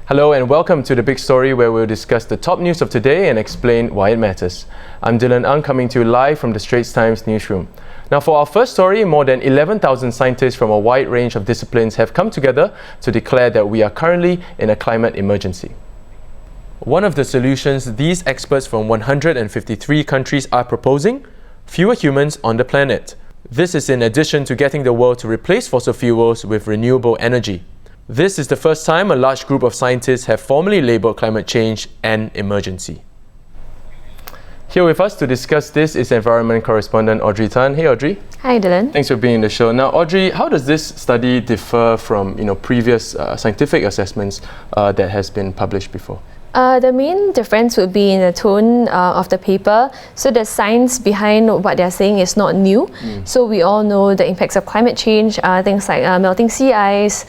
Hello and welcome to The Big Story, where we'll discuss the top news of today and explain why it matters. I'm Dylan Ang, coming to you live from the Straits Times newsroom. Now, for our first story, more than 11,000 scientists from a wide range of disciplines have come together to declare that we are currently in a climate emergency. One of the solutions these experts from 153 countries are proposing: fewer humans on the planet. This is in addition to getting the world to replace fossil fuels with renewable energy. This is the first time a large group of scientists have formally labelled climate change an emergency. Here with us to discuss this is environment correspondent Audrey Tan. Hey Audrey. Hi Dylan. Thanks for being on the show. Now Audrey, how does this study differ from previous scientific assessments that has been published before? The main difference would be in the tone of the paper. So the science behind what they're saying is not new. So we all know the impacts of climate change, things like melting sea ice,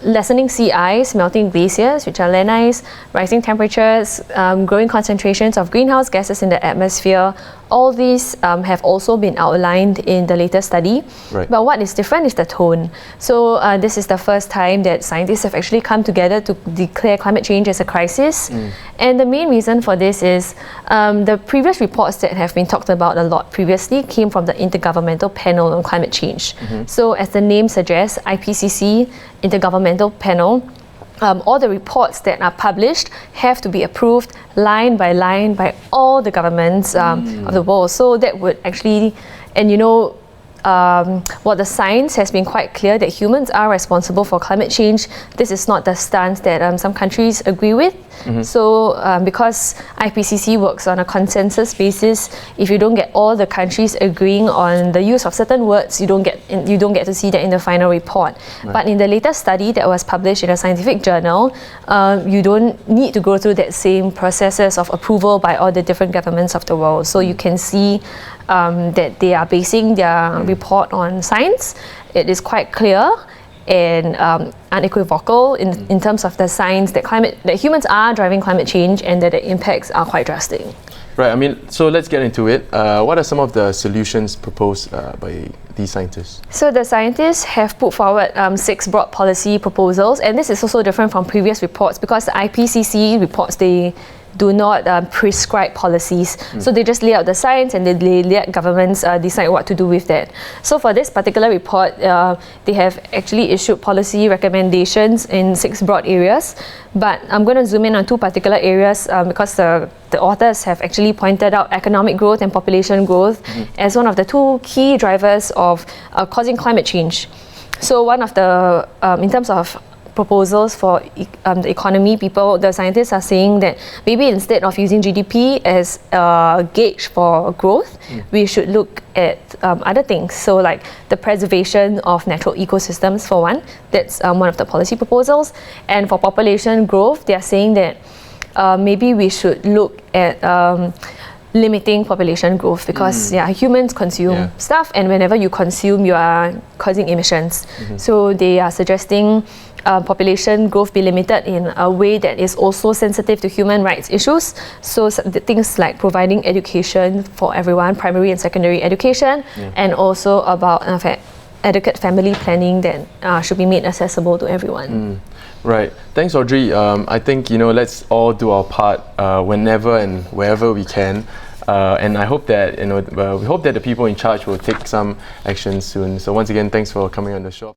lessening sea ice, melting glaciers, which are land ice, rising temperatures, growing concentrations of greenhouse gases in the atmosphere. All these have also been outlined in the latest study. Right. But what is different is the tone. So this is the first time that scientists have actually come together to declare climate change as a crisis. And the main reason for this is the previous reports that have been talked about a lot previously came from the Intergovernmental Panel on Climate Change. So as the name suggests, IPCC, Intergovernmental Panel, all the reports that are published have to be approved line by all the governments of the world. So that would actually, and the science has been quite clear that humans are responsible for climate change. This is not the stance that some countries agree with. So because IPCC works on a consensus basis, if you don't get all the countries agreeing on the use of certain words, you don't get to see that in the final report. Right. But in the latest study that was published in a scientific journal, you don't need to go through that same processes of approval by all the different governments of the world. So you can see that they are basing their report on science. It is quite clear and unequivocal in terms of the science that humans are driving climate change and that the impacts are quite drastic. Right, so let's get into it. What are some of the solutions proposed by these scientists? So the scientists have put forward 6 broad policy proposals, and this is also different from previous reports because the IPCC reports, they do not prescribe policies. So they just lay out the science and they let governments decide what to do with that. So for this particular report, they have actually issued policy recommendations in 6 broad areas. But I'm going to zoom in on 2 particular areas because the authors have actually pointed out economic growth and population growth as one of the 2 key drivers of causing climate change. So one of the, in terms of proposals for the economy, the scientists are saying that maybe instead of using GDP as a gauge for growth, we should look at other things. So like the preservation of natural ecosystems for one, that's one of the policy proposals. And for population growth, they are saying that maybe we should look at limiting population growth because humans consume stuff, and whenever you consume, you are causing emissions. So they are suggesting population growth be limited in a way that is also sensitive to human rights issues. So things like providing education for everyone, primary and secondary education, and also about adequate family planning that should be made accessible to everyone. Right. Thanks, Audrey. I think let's all do our part whenever and wherever we can. And I hope that we hope that the people in charge will take some action soon. So once again, thanks for coming on the show.